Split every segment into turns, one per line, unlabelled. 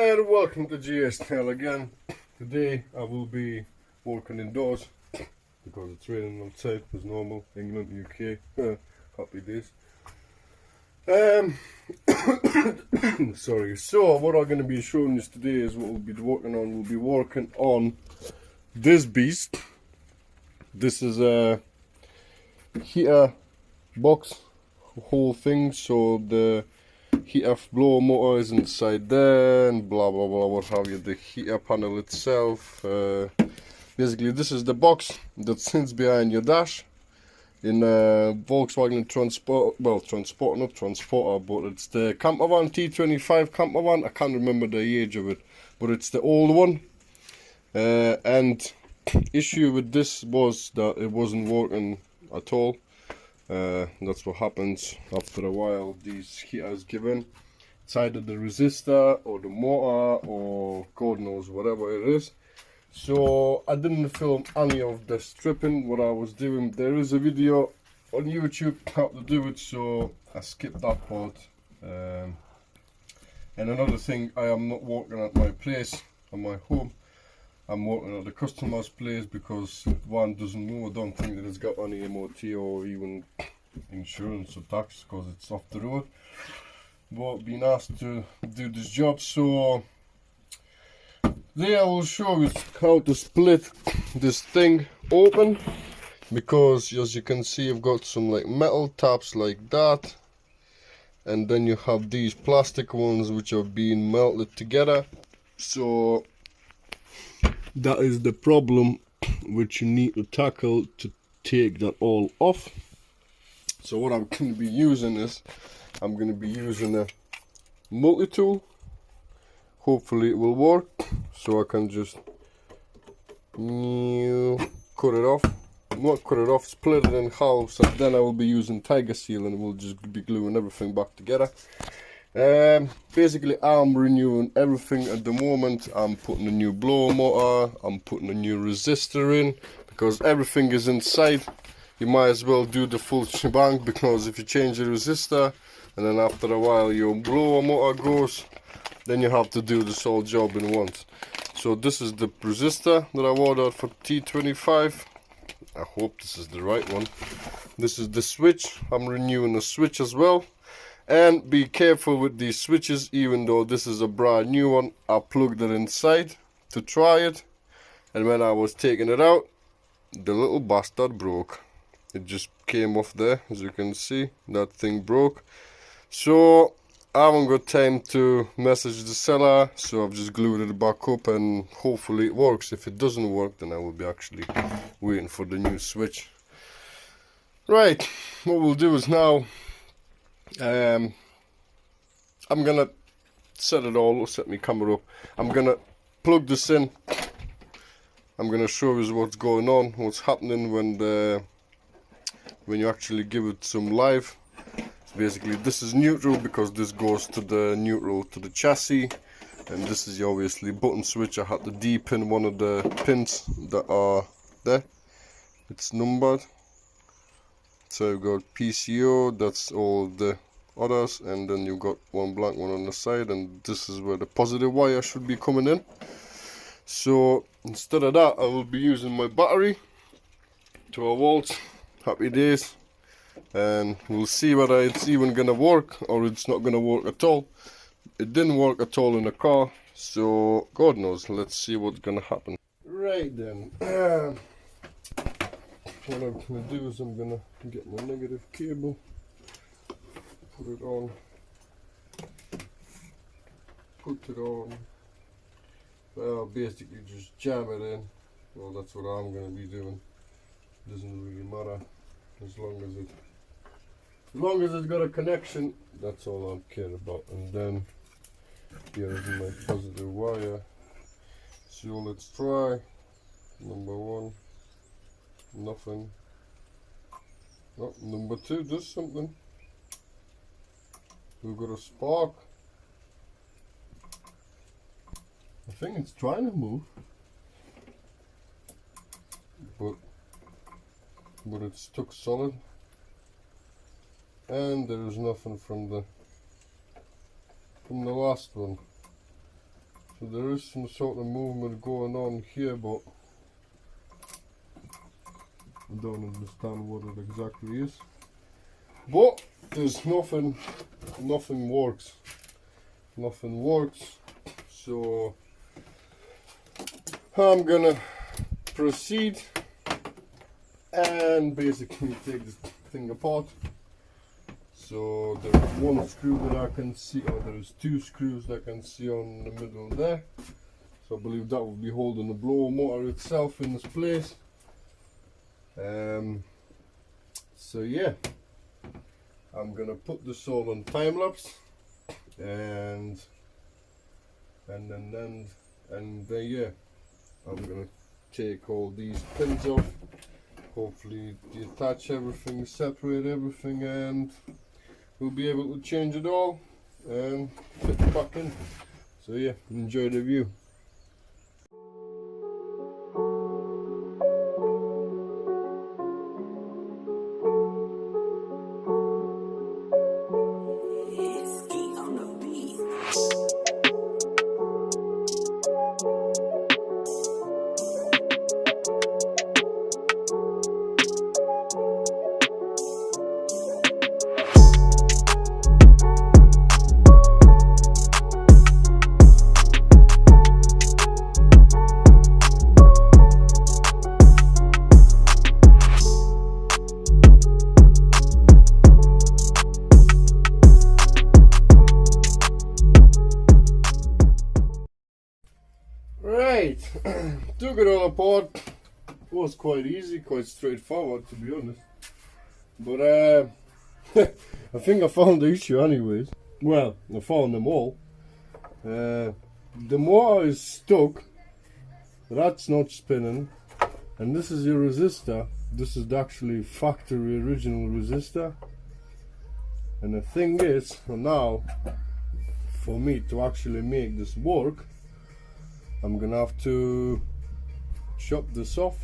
And welcome to GSTL again. Today I will be working indoors because it's raining outside as normal. England, UK, happy days. Sorry. So what I'm going to be showing you today is what we'll be working on. We'll be working on this beast. This is a heater box whole thing. So the heater blower motor is inside there and blah blah blah, what have you. The heater panel itself, basically this is the box that sits behind your dash in a Volkswagen transporter, but it's the camper van, T25 camper van. I can't remember the age of it, but it's the old one. And issue with this was that it wasn't working at all. That's what happens after a while. These heaters give in. It's either the resistor or the motor or God knows whatever it is. So I didn't film any of the stripping what I was doing. There is a video on YouTube how to do it, so I skipped that part. And another thing, I am not working at my place, at my home. I'm working at the customer's place because one doesn't know. I don't think that it's got any MOT or even insurance or tax because it's off the road. But being asked to do this job, so there I will show you how to split this thing open, because as you can see I've got some like metal tabs like that, and then you have these plastic ones which are being melted together. So that is the problem which you need to tackle to take that all off. So what I'm going to be using is, I'm going to be using a multi-tool. Hopefully it will work. So I can just cut it off. Not cut it off, split it in halves, and then I will be using Tiger Seal and we'll just be gluing everything back together. Basically I'm renewing everything at the moment. I'm putting a new blower motor, I'm putting a new resistor in, because everything is inside. You might as well do the full shebang, because if you change the resistor and then after a while your blower motor goes, then you have to do this whole job in once. So this is the resistor that I ordered for T25. I hope this is the right one. This is the switch. I'm renewing the switch as well. And be careful with these switches, even though this is a brand new one. I plugged it inside to try it, and when I was taking it out, the little bastard broke. It just came off there, as you can see, that thing broke. So I haven't got time to message the seller, so I've just glued it back up and hopefully it works. If it doesn't work, then I will be actually waiting for the new switch. Right, what we'll do is now I'm gonna set my camera up. I'm gonna plug this in. I'm gonna show you what's going on, what's happening when you actually give it some live. So basically this is neutral, because this goes to the neutral to the chassis, and this is obviously button switch. I had to deepin one of the pins that are there. It's numbered. So you've got PCO, that's all the others, and then you've got one blank one on the side, and this is where the positive wire should be coming in. So instead of that, I will be using my battery, 12 volts, happy days, and we'll see whether it's even gonna work or it's not gonna work at all. It didn't work at all in the car, so God knows. Let's see what's gonna happen. Right then. What I'm going to do is I'm going to get my negative cable, put it on, well, basically just jam it in. Well, that's what I'm going to be doing. Doesn't really matter, as long as it's got a connection, that's all I care about. And then here is my positive wire. So let's try number one. Nothing. Oh, number two does something. We've got a spark. I think it's trying to move, but it's stuck solid. And there is nothing from the last one. So there is some sort of movement going on here, but I don't understand what it exactly is. But there's nothing works. Nothing works. So I'm gonna proceed and basically take this thing apart. So there's one screw that I can see, or there's two screws that I can see on the middle there. So I believe that will be holding the blower motor itself in its place. So yeah, I'm gonna put this all on time lapse, and then yeah, I'm gonna take all these pins off, hopefully detach everything, separate everything, and we'll be able to change it all and fit it back in. So yeah, enjoy the view. Right, took it all apart. It was quite easy, quite straightforward, to be honest. But I think I found the issue anyways. Well, I found them all. The motor is stuck. That's not spinning. And this is your resistor. This is actually factory original resistor. And the thing is, now, for me to actually make this work, I'm gonna have to chop this off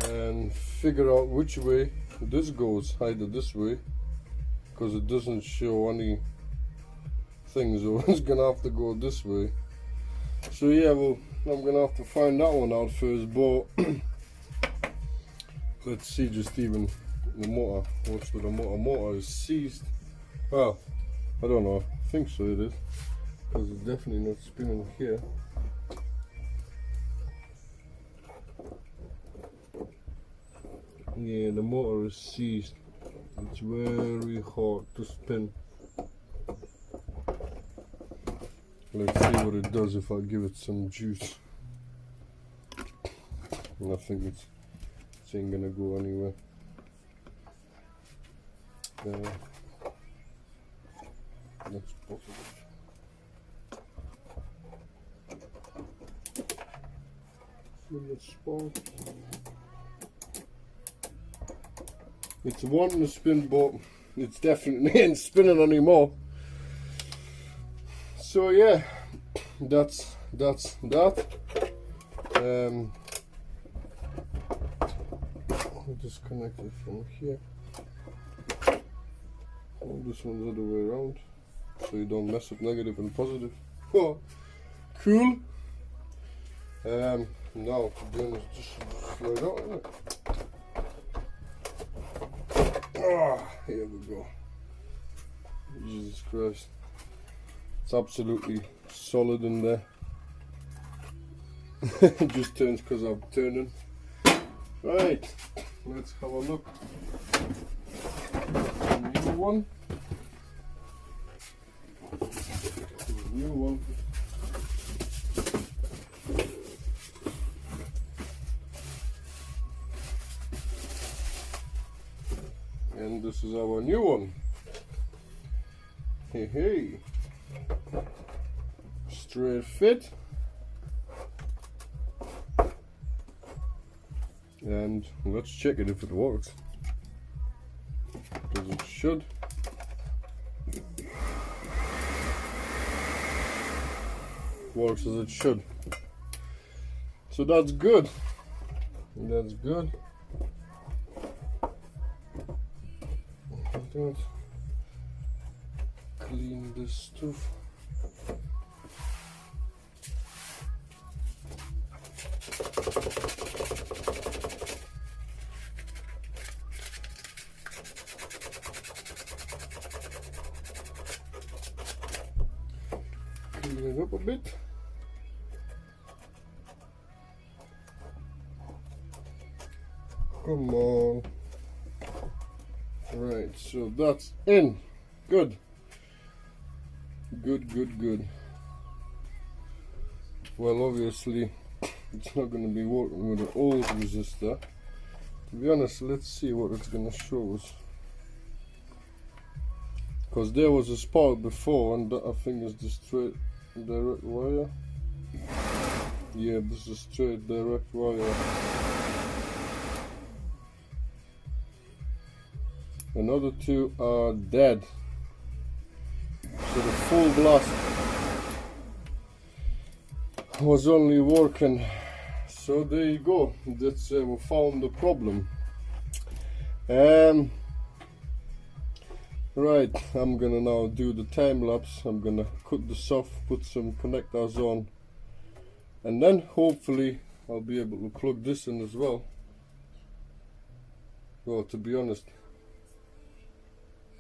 and figure out which way this goes, either this way, because it doesn't show any things, or it's gonna have to go this way. So yeah, well, I'm gonna have to find that one out first, but let's see, just even the motor, what's with the motor is seized. Well, I don't know, I think so it is, because it's definitely not spinning here. Yeah, the motor is seized. It's very hard to spin. Let's see what it does if I give it some juice. And I think it ain't gonna go anywhere. That's positive. Little spark. It's wanting to spin, but it's definitely ain't spinning anymore. So yeah, that's that. I'll disconnect it from here. Oh, this one's the other way around, so you don't mess up negative and positive. Oh, cool. Now to be honest, just slide out, isn't it? Here we go. Jesus Christ. It's absolutely solid in there. It just turns because I'm turning. Right, let's have a look. New one. New one. And this is our new one. Hey, hey. Straight fit. And let's check it if it works. Because it should. Works as it should. So that's good. That's good. Clean this stuff. clean it up a bit. Come on. Right, so that's in. Good. Good. Well, obviously it's not going to be working with an old resistor. To be honest, let's see what it's going to show us. Because there was a spark before, and that I think is the straight direct wire. Yeah, this is straight direct wire. Another two are dead. So the full blast was only working. So there you go. That's we found the problem. Right, I'm gonna now do the time lapse. I'm gonna cut this off, put some connectors on, and then hopefully I'll be able to plug this in as well. Well, to be honest,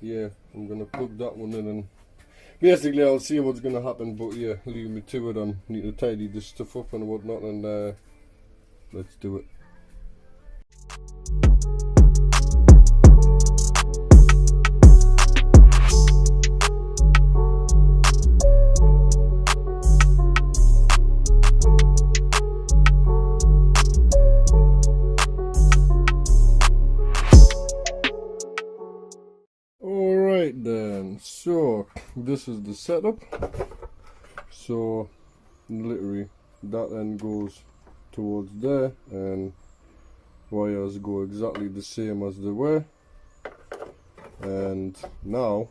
yeah, I'm gonna plug that one in, and basically I'll see what's gonna happen. But yeah, leave me to it. I need to tidy this stuff up and whatnot, and let's do it. Alright then, so this is the setup. So literally that end goes towards there, and wires go exactly the same as they were. And now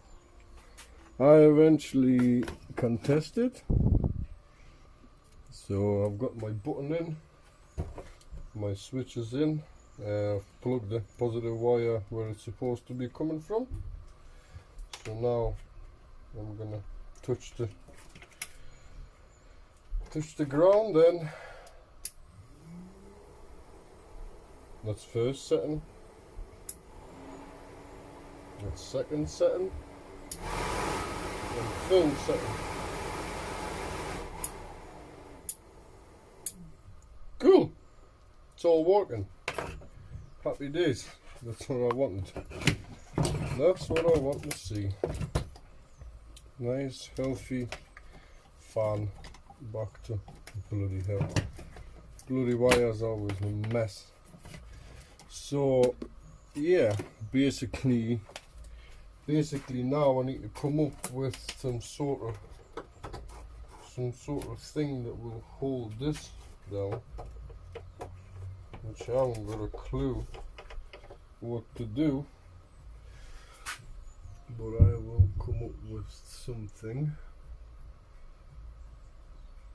I eventually can test it. So I've got my button in, my switch is in, plug the positive wire where it's supposed to be coming from. So now I'm gonna touch the ground. Then that's first setting, that's second setting, and third setting. Cool, it's all working. Happy days. That's what I wanted. That's what I want to see. Nice, healthy fan. Back to bloody hell. Bloody wires always a mess. So yeah, basically now I need to come up with some sort of thing that will hold this down, which I haven't got a clue what to do, but I will come up with something.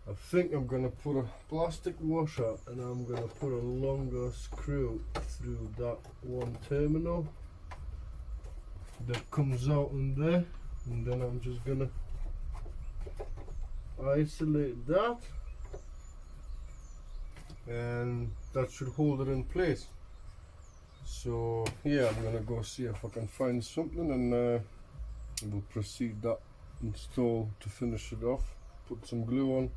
I think I'm gonna put a plastic washer, and I'm gonna put a longer screw through that one terminal that comes out in there, and then I'm just gonna isolate that, and that should hold it in place. So yeah, I'm gonna go see if I can find something, and we'll proceed that install to finish it off. Put some glue on,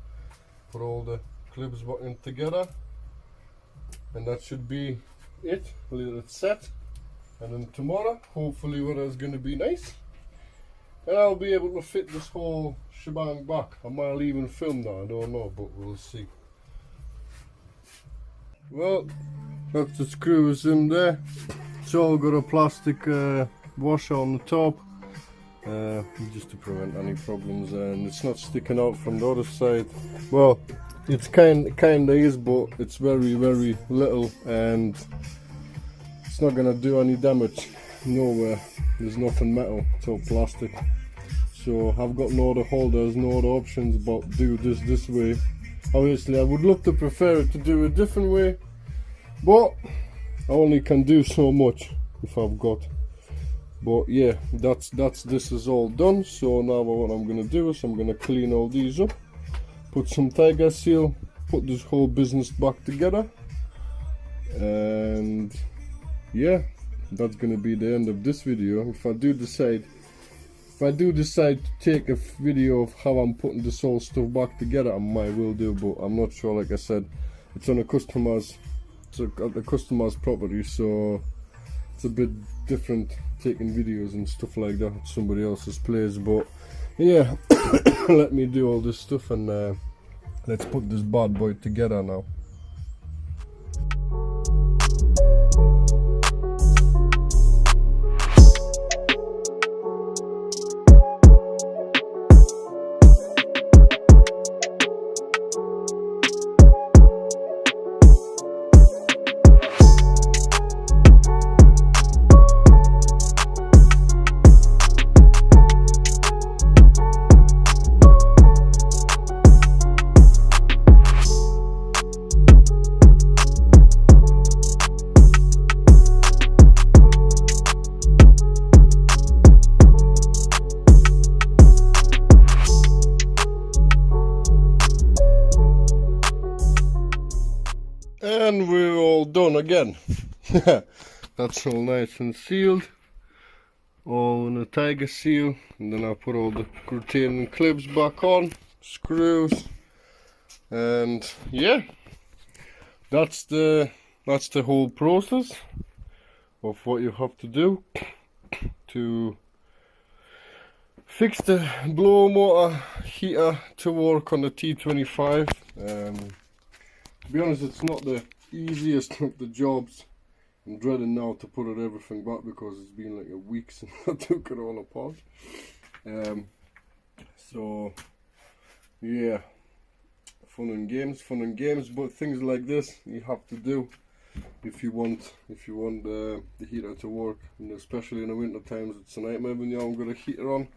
put all the clips back in together, and that should be it. Leave it set, and then tomorrow hopefully weather's gonna be nice, and I'll be able to fit this whole shebang back. I might even film that, I don't know, but we'll see. Well, that's the screws in there. It's all got a plastic washer on the top, just to prevent any problems, and it's not sticking out from the other side. Well, it's kinda is, but it's very little, and it's not gonna do any damage nowhere. There's nothing metal, it's all plastic. So I've got no other holders, no other options but do this way. Obviously I would love to prefer it to do a different way, but I only can do so much if I've got. But yeah, this is all done. So now what I'm gonna do is I'm gonna clean all these up, put some tiger seal, put this whole business back together, and yeah, that's gonna be the end of this video. If I do decide if I do decide to take a video of how I'm putting this whole stuff back together, I might will do, but I'm not sure. Like I said, it's on a customer's, it's at the customer's property, so it's a bit different taking videos and stuff like that at somebody else's place. But yeah, let me do all this stuff and let's put this bad boy together now. And we're all done again. That's all nice and sealed, all in a tiger seal. And then I put all the retaining clips back on, screws, and yeah, that's the whole process of what you have to do to fix the blower motor heater to work on the T25. To be honest, it's not the easiest of the jobs. I'm dreading now to put everything back because it's been like a week since I took it all apart. So yeah, fun and games, but things like this you have to do if you want the heater to work, and especially in the winter times it's a nightmare when you haven't got a heater on.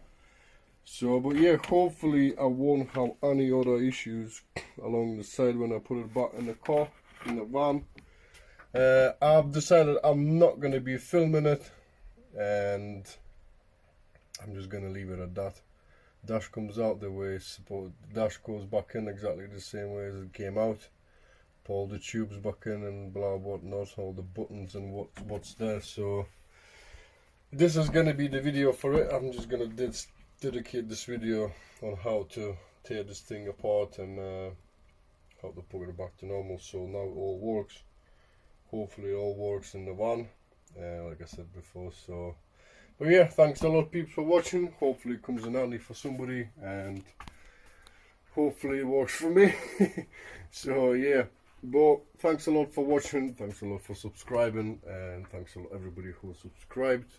So, but yeah, hopefully I won't have any other issues along the side when I put it back in the car, in the van. I've decided I'm not going to be filming it, and I'm just going to leave it at that. Dash comes out the way it's supposed. The dash goes back in exactly the same way as it came out. Put all the tubes back in and blah whatnot, all the buttons and what's there. So this is going to be the video for it. I'm just going to dedicate this video on how to tear this thing apart and how to put it back to normal. So now it all works. Hopefully it all works in the van, like I said before. So, but yeah, thanks a lot peeps for watching. Hopefully it comes in handy for somebody, and hopefully it works for me. So yeah, but thanks a lot for watching, thanks a lot for subscribing, and thanks a lot everybody who subscribed.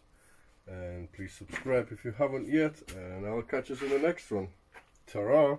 And please subscribe if you haven't yet, and I'll catch us in the next one. Ta-ra!